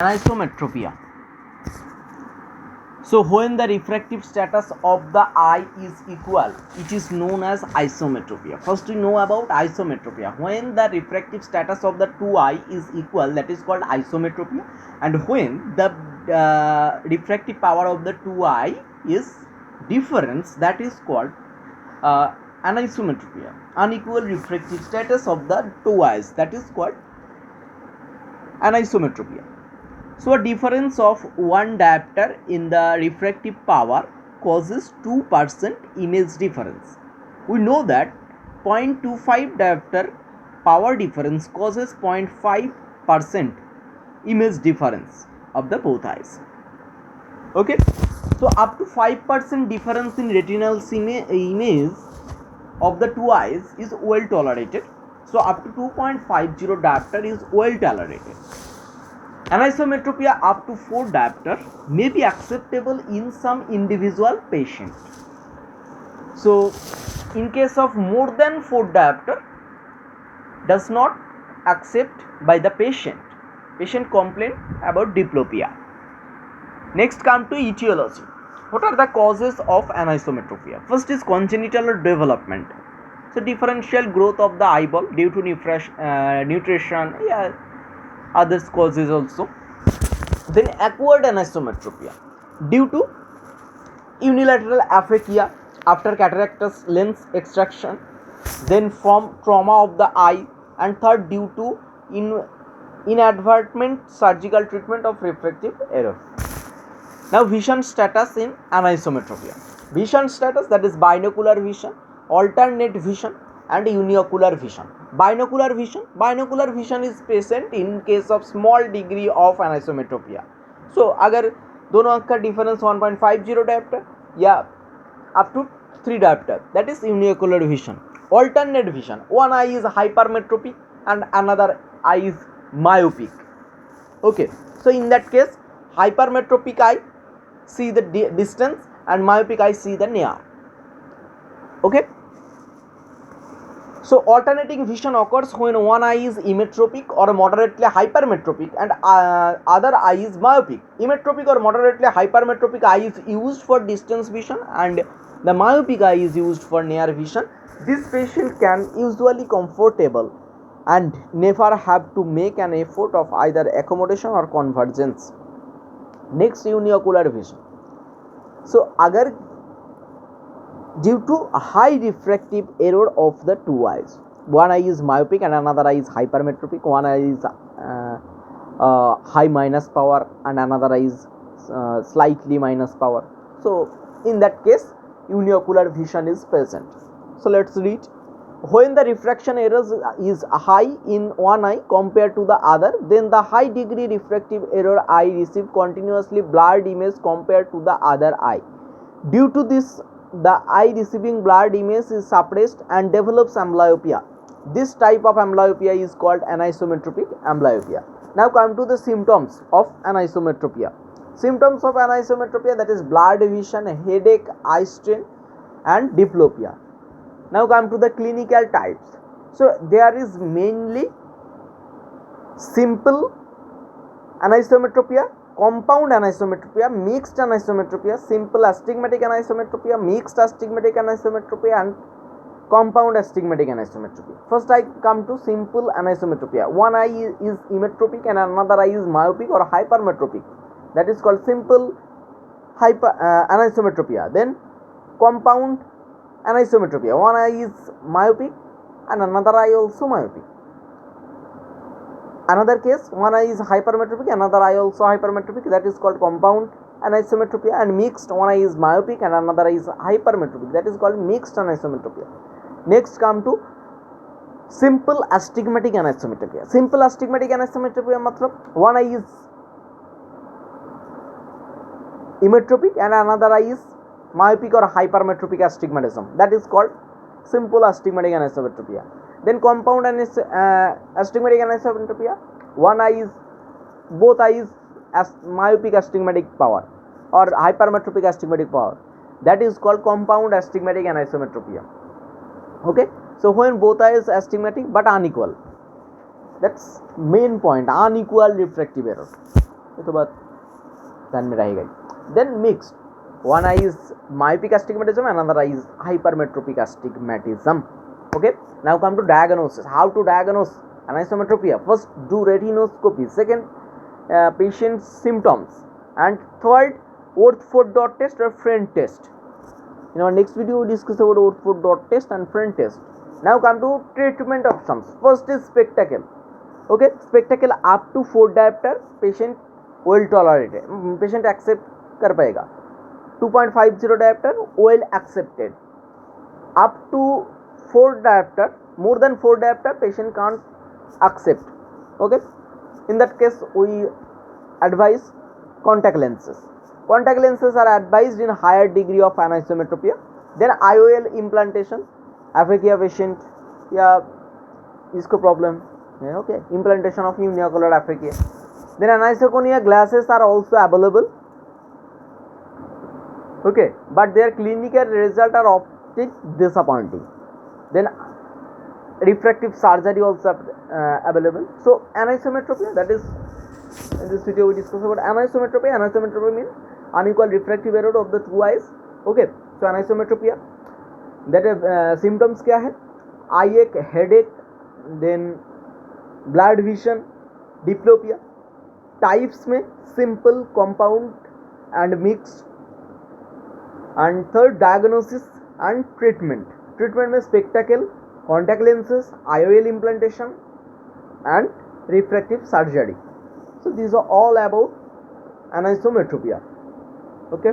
Anisometropia. So when the refractive status of the eye is equal, it is known as isometropia. First we know about isometropia. When the refractive status of the two eye is equal, that is called isometropia. And when the refractive power of the two eye is difference, that is called anisometropia. Unequal refractive status of the two eyes, that is called anisometropia. So a difference of one diopter in the refractive power causes 2% image difference. We know that 0.25 diopter power difference causes 0.5% image difference of the both eyes. Okay, so up to 5% difference in retinal image of the two eyes is well tolerated. So up to 2.50 diopter is well tolerated. Anisometropia up to 4 diopter may be acceptable in some individual patient. So in case of more than 4 diopter does not accept by the patient. Patient complain about diplopia. Next come to etiology. What are the causes of anisometropia? First is congenital development. So differential growth of the eyeball due to nutrition, other causes also. Then acquired anisometropia due to unilateral aphakia after cataractous lens extraction, then from trauma of the eye, and third due to inadvertent surgical treatment of refractive error. Now vision status in anisometropia. Vision status, that is binocular vision, alternate vision and uniocular vision. Binocular vision is present in case of small degree of anisometropia. So अगर दोनों आँख का difference 1.50 diopter या up to 3 diopter, that is uniocular vision. Alternate vision, one eye is hypermetropic and another eye is myopic. Okay, so in that case hypermetropic eye see the distance and myopic eye see the near. Okay, so alternating vision occurs when one eye is emmetropic or moderately hypermetropic and other eye is myopic. Emmetropic or moderately hypermetropic eye is used for distance vision and the myopic eye is used for near vision. This patient can usually comfortable and never have to make an effort of either accommodation or convergence. Next, uniocular vision. So agar due to a high refractive error of the two eyes, one eye is myopic and another eye is hypermetropic, one eye is high minus power and another eye is slightly minus power. So in that case uniocular vision is present. So let's read. When the refraction error is high in one eye compared to the other, then the high degree refractive error eye receive continuously blurred image compared to the other eye. Due to this, the eye receiving blurred image is suppressed and develops amblyopia. This type of amblyopia is called anisometropic amblyopia. Now come to the symptoms of anisometropia. Symptoms of anisometropia, that is blurred vision, headache, eye strain and diplopia. Now come to the clinical types. So there is mainly simple anisometropia, compound anisometropia, mixed anisometropia, simple astigmatic anisometropia, mixed astigmatic anisometropia and compound astigmatic anisometropia. First I come to simple anisometropia. One eye is emmetropic and another eye is myopic or hypermetropic. That is called simple anisometropia. Then compound anisometropia, one eye is myopic and another eye also myopic. Another case, one eye is hypermetropic, another eye also hypermetropic, that is called compound anisometropia. And mixed, one eye is myopic and another eye is hypermetropic, that is called mixed anisometropia. Next come to simple astigmatic anisometropia. Simple astigmatic anisometropia matlab one eye is emmetropic and another eye is myopic or hypermetropic astigmatism, that is called simple astigmatic anisometropia. Then compound astigmatic anisometropia, one eye is, both eyes myopic astigmatic power or hypermetropic astigmatic power, that is called compound astigmatic anisometropia. Okay, so when both eyes astigmatic but unequal, that's main point, unequal refractive error. ये तो बात ध्यान में रहेगा ही. Then mixed, one eye is myopic astigmatism, another eye is hypermetropic astigmatism. Okay, now come to diagnosis. How to diagnose anisometropia? First, do retinoscopy. Second, patient's symptoms, and third, Ortford dot test or Friend test. In our next video, we discuss about Ortford dot test and Friend test. Now come to treatment options. First is spectacle. Okay, spectacle up to 4 diopter, patient well tolerated, patient accept कर पाएगा. 2.50 diopter well accepted. Up to 4 diopter, more than 4 diopter, patient can't accept. Okay, in that case we advise contact lenses. Contact lenses are advised in higher degree of anisometropia. Then IOL implantation, aphakia patient या इसको problem है. Okay, implantation of uniocular aphakia. Then anisoconia glasses are also available. Okay, but their clinical results are often disappointing. Then refractive surgery also available. So anisometropia, that is, in this video we discuss about anisometropy. Anisometropy means unequal refractive error of the two eyes. Okay, so anisometropia, that symptoms क्या है? Eye ache, headache, then blurred vision, diplopia. Types में simple, compound and mixed. And third, diagnosis and treatment. Treatment में spectacle, contact lenses, IOL implantation and refractive surgery. So these are all about anisometropia. Okay.